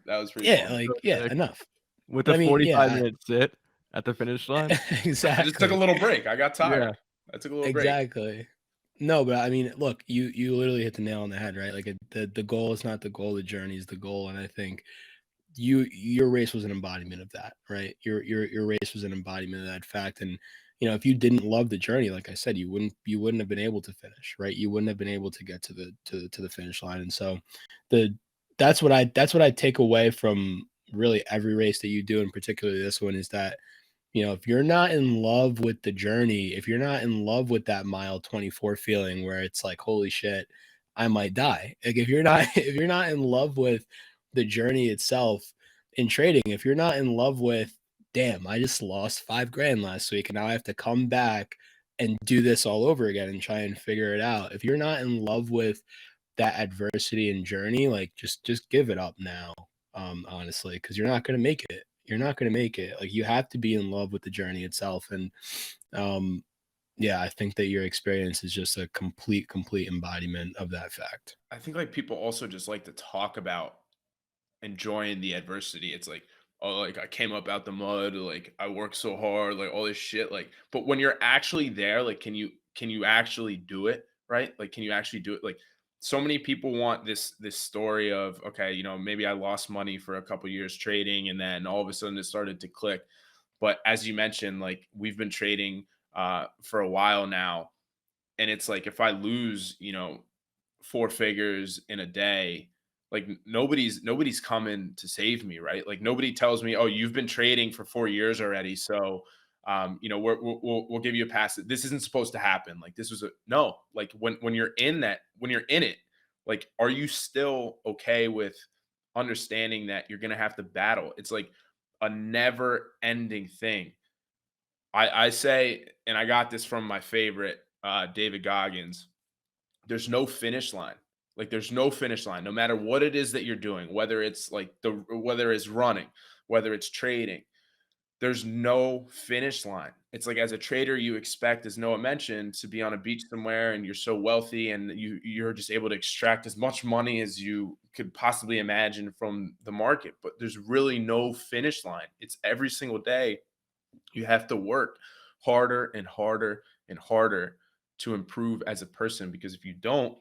That was pretty yeah, fun. like yeah, enough. With But a I mean, 45-minute sit at the finish line. I just took a exactly. little break. I got tired. Yeah. I took a little break. Exactly. No, but I mean, look, you literally hit the nail on the head, right? Like the goal is not the goal, the journey is the goal, and I think your race was an embodiment of that, right? Your race was an embodiment of that fact. And if you didn't love the journey, like I said, you wouldn't have been able to finish, right? You wouldn't have been able to get to the finish line. And so the that's what I take away from really every race that you do, and particularly this one, is that if you're not in love with the journey, if you're not in love with that mile 24 feeling where it's like, holy shit, I might die. Like if you're not if you're not in love with the journey itself in trading, if you're not in love with, damn, I just lost $5,000 last week and now I have to come back and do this all over again and try and figure it out. If you're not in love with that adversity and journey, like just give it up now, honestly, because you're not going to make it. You're not going to make it. Like you have to be in love with the journey itself. And um yeah, I think that your experience is just a complete embodiment of that fact. I think like people also just like to talk about enjoying the adversity. It's like, oh, like I came up out the mud, like I worked so hard, like all this shit. Like, but when you're actually there, like, can you actually do it? Right? Like, can you actually do it? Like, so many people want this story of, okay, maybe I lost money for a couple years trading, and then all of a sudden it started to click. But as you mentioned, like we've been trading for a while now, and it's like if I lose, four figures in a day, like nobody's coming to save me, right? Like nobody tells me, oh, you've been trading for 4 years already, so we'll give you a pass. This isn't supposed to happen. Like this was a no. Like when you're in that, when you're in it, like are you still okay with understanding that you're gonna have to battle? It's like a never ending thing. I say, and I got this from my favorite, David Goggins. There's no finish line. Like there's no finish line, no matter what it is that you're doing, whether it's like whether it's running, whether it's trading. There's no finish line. It's like as a trader, you expect, as Noah mentioned, to be on a beach somewhere and you're so wealthy and you're just able to extract as much money as you could possibly imagine from the market. But there's really no finish line. It's every single day you have to work harder and harder and harder to improve as a person, because if you don't,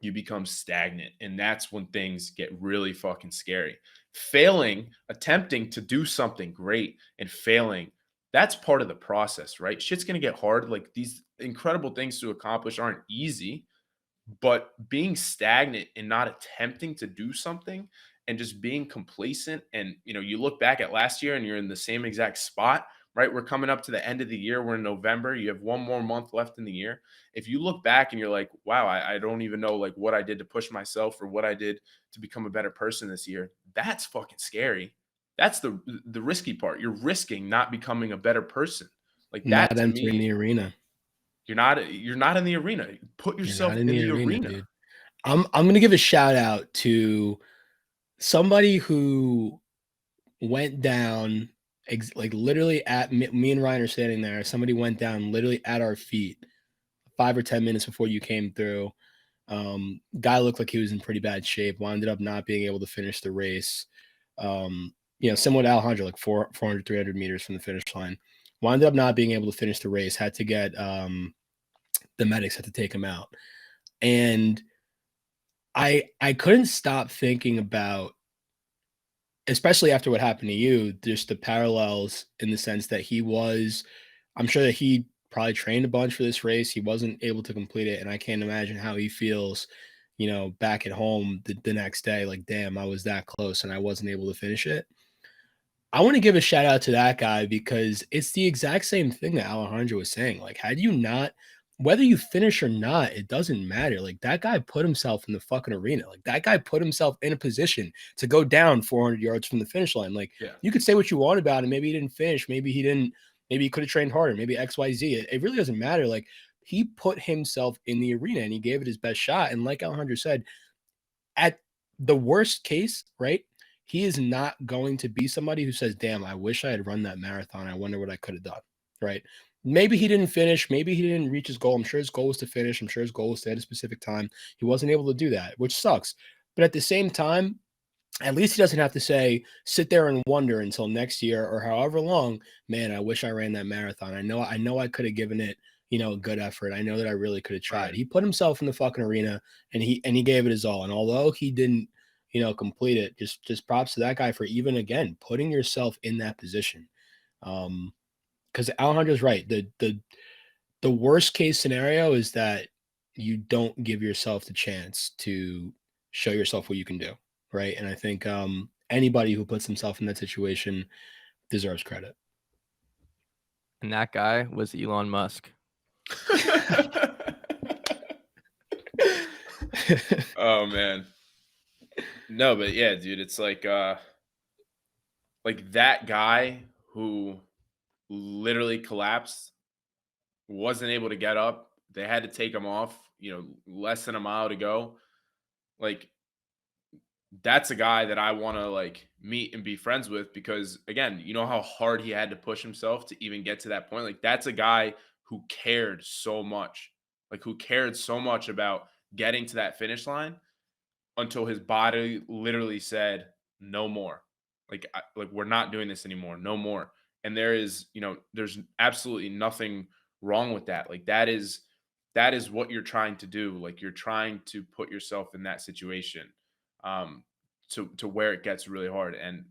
you become stagnant, and that's when things get really fucking scary. Failing, attempting to do something great and failing, that's part of the process, right? Shit's going to get hard. Like these incredible things to accomplish aren't easy, but being stagnant and not attempting to do something and just being complacent, and you look back at last year and you're in the same exact spot, right? We're coming up to the end of the year. We're in November. You have one more month left in the year. If you look back and you're like, wow, I don't even know like what I did to push myself or what I did to become a better person this year, that's fucking scary. That's the risky part. You're risking not becoming a better person. Like that Not to entering me, the arena. you're not in the arena. Put You're not yourself in in the the arena, arena. dude. I'm gonna give a shout out to somebody who went down like literally at me and Ryan are standing there. Somebody went down literally at our feet 5 or 10 minutes before you came through. Guy looked like he was in pretty bad shape. Wound up not being able to finish the race. Similar to Alejandro, like 400, 300 meters from the finish line. Wound up not being able to finish the race. Had to get the medics had to take him out. And I couldn't stop thinking about, especially after what happened to you, just the parallels in the sense that I'm sure that he probably trained a bunch for this race. He wasn't able to complete it. And I can't imagine how he feels, back at home the next day, like, damn, I was that close and I wasn't able to finish it. I want to give a shout out to that guy because it's the exact same thing that Alejandro was saying. Like, had you not whether you finish or not, it doesn't matter. Like, that guy put himself in the fucking arena. Like, that guy put himself in a position to go down 400 yards from the finish line. Like, Yeah. you could say what you want about it. Maybe he didn't finish. Maybe he could have trained harder. Maybe XYZ. It really doesn't matter. Like, he put himself in the arena and he gave it his best shot. And like Alejandro said, at the worst case, right? He is not going to be somebody who says, damn, I wish I had run that marathon. I wonder what I could have done, right? Maybe he didn't finish. Maybe he didn't reach his goal. I'm sure his goal was to finish. I'm sure his goal was to at a specific time. He wasn't able to do that, which sucks. But at the same time, at least he doesn't have to sit there and wonder until next year or however long, man, I wish I ran that marathon. I know I could have given it, a good effort. I know that I really could have tried. Right. He put himself in the fucking arena and he gave it his all. And although he didn't, complete it, just props to that guy for even again putting yourself in that position. Because Alejandro's right. The worst case scenario is that you don't give yourself the chance to show yourself what you can do. Right. And I think anybody who puts himself in that situation deserves credit. And that guy was Elon Musk. Oh man. No, but yeah, dude, it's like that guy who literally collapsed, wasn't able to get up. They had to take him off, less than a mile to go. Like, that's a guy that I want to like meet and be friends with because again, you know how hard he had to push himself to even get to that point. Like, that's a guy who cared so much. Like, who cared so much about getting to that finish line until his body literally said no more. Like we're not doing this anymore. No more. And there's absolutely nothing wrong with that. Like, that is what you're trying to do. Like, you're trying to put yourself in that situation to where it gets really hard. And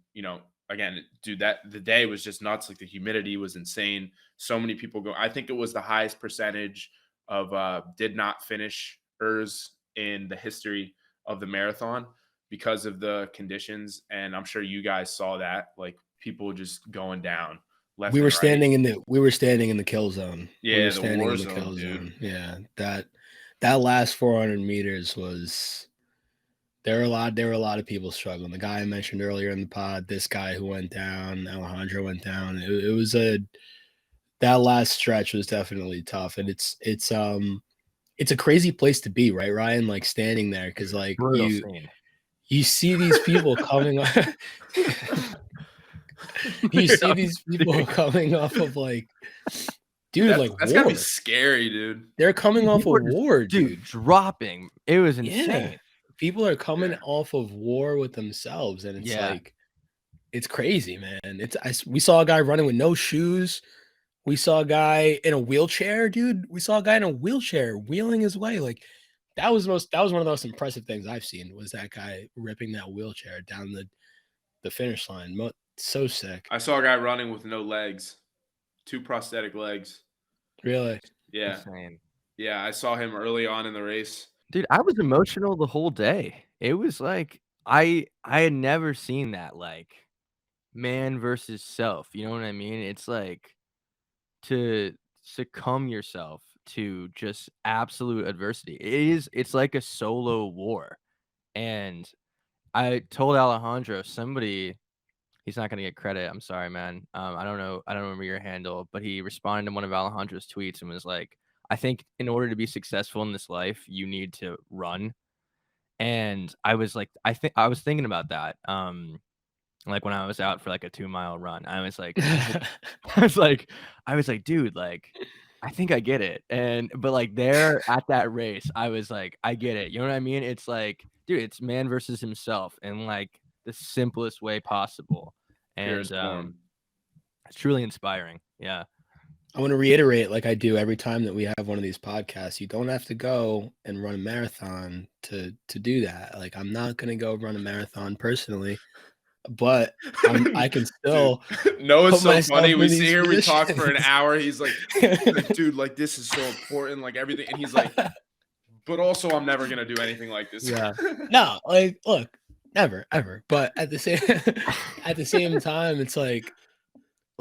again, dude, that the day was just nuts. Like, the humidity was insane. So many people go. I think it was the highest percentage of did not finishers in the history of the marathon because of the conditions. And I'm sure you guys saw that, like, people just going down left We were and right. standing in the kill zone. We Yeah, were the standing war in the zone, kill dude. zone. Yeah, that last 400 meters was. There were a lot of people struggling. The guy I mentioned earlier in the pod, this guy who went down, Alejandro went down. It was that last stretch was definitely tough, and it's a crazy place to be, right, Ryan? Like, standing there because like Brutal scene. you see these people coming up. You see these people coming off of like, dude, like That's gotta war. be scary, dude. They're coming off People of were just, war, dude. dropping. It was Yeah. insane. People are coming Yeah. off of war with themselves, and it's Yeah. like, it's crazy, man. We saw a guy running with no shoes. We saw a guy in a wheelchair, dude. We saw a guy in a wheelchair wheeling his way. Like, that was one of the most impressive things I've seen, was that guy ripping that wheelchair down the finish line. So sick. I saw a guy running with no legs, 2 prosthetic legs. Really. Yeah. Insane. Yeah, I saw him early on in the race. Dude, I was emotional the whole day. It was like I had never seen that, like, man versus self, you know what I mean? It's like to succumb yourself to just absolute adversity. It's like a solo war. And I told Alejandro, he's not gonna get credit. I'm sorry, man. I don't know. I don't remember your handle, but he responded to one of Alejandro's tweets and was like, I think in order to be successful in this life, you need to run. And I was like, I was thinking about that. Like when I was out for like a 2-mile run, I was like, I was like, dude, like, I think I get it. But like there at that race, I was like, I get it. You know what I mean? It's like, dude, it's man versus himself in like the simplest way possible. And Purest form. it's truly inspiring. Yeah. I want to reiterate, like I do every time that we have one of these podcasts, you don't have to go and run a marathon to do that. Like, I'm not going to go run a marathon personally, but I can still Noah's put so myself funny. in We see these here, we talk for an positions. hour. He's like, dude, like, this is so important, like everything. And he's like, but also I'm never gonna do anything like this. Yeah. No, like, look, never, ever. But at the same time, it's like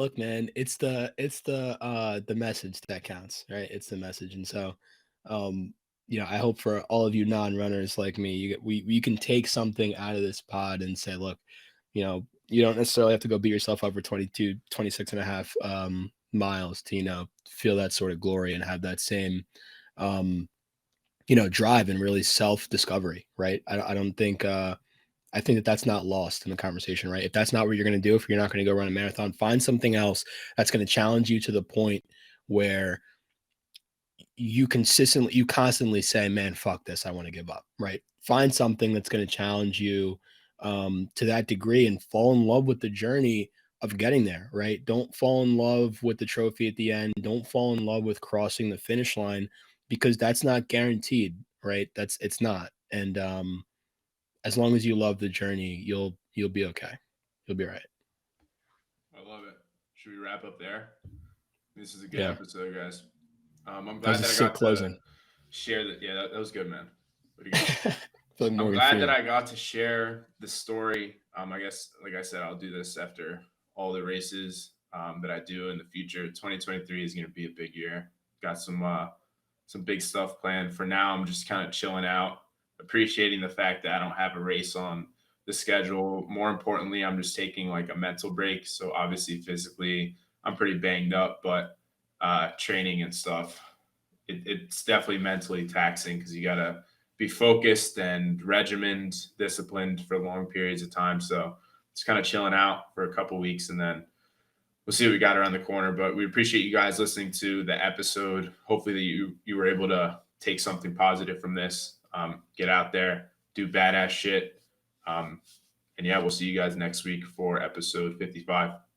Look, man, the message that counts, right? It's the message. And so, um, I hope for all of you non-runners like me, we can take something out of this pod and say, look, you don't necessarily have to go beat yourself up for 22, 26 and a half miles to, feel that sort of glory and have that same drive and really self-discovery, right? I don't think I think that that's not lost in the conversation, right? If that's not what you're going to do, if you're not going to go run a marathon, find something else that's going to challenge you to the point where you constantly say, man, fuck this, I want to give up, right? Find something that's going to challenge you to that degree and fall in love with the journey of getting there, right? Don't fall in love with the trophy at the end. Don't fall in love with crossing the finish line because that's not guaranteed, right? It's not. And as long as you love the journey, you'll be okay. You'll be right. I love it. Should we wrap up there? This is a good Yeah. episode, guys. I'm That was glad a that I sick got to closing. share that. Yeah, that was good, man. Way to go. Feel like I'm Morgan glad that Freeman. I got to share the story. I guess, like I said, I'll do this after all the races that I do in the future. 2023 is going to be a big year. Got some big stuff planned. For now, I'm just kind of chilling out, appreciating the fact that I don't have a race on the schedule. More importantly, I'm just taking like a mental break. So obviously, physically, I'm pretty banged up, but training and stuff, it's definitely mentally taxing because you gotta be focused and regimented, disciplined for long periods of time. So just kind of chilling out for a couple weeks and then we'll see what we got around the corner. But we appreciate you guys listening to the episode. Hopefully that you were able to take something positive from this. Get out there, do badass shit. And yeah, we'll see you guys next week for episode 55.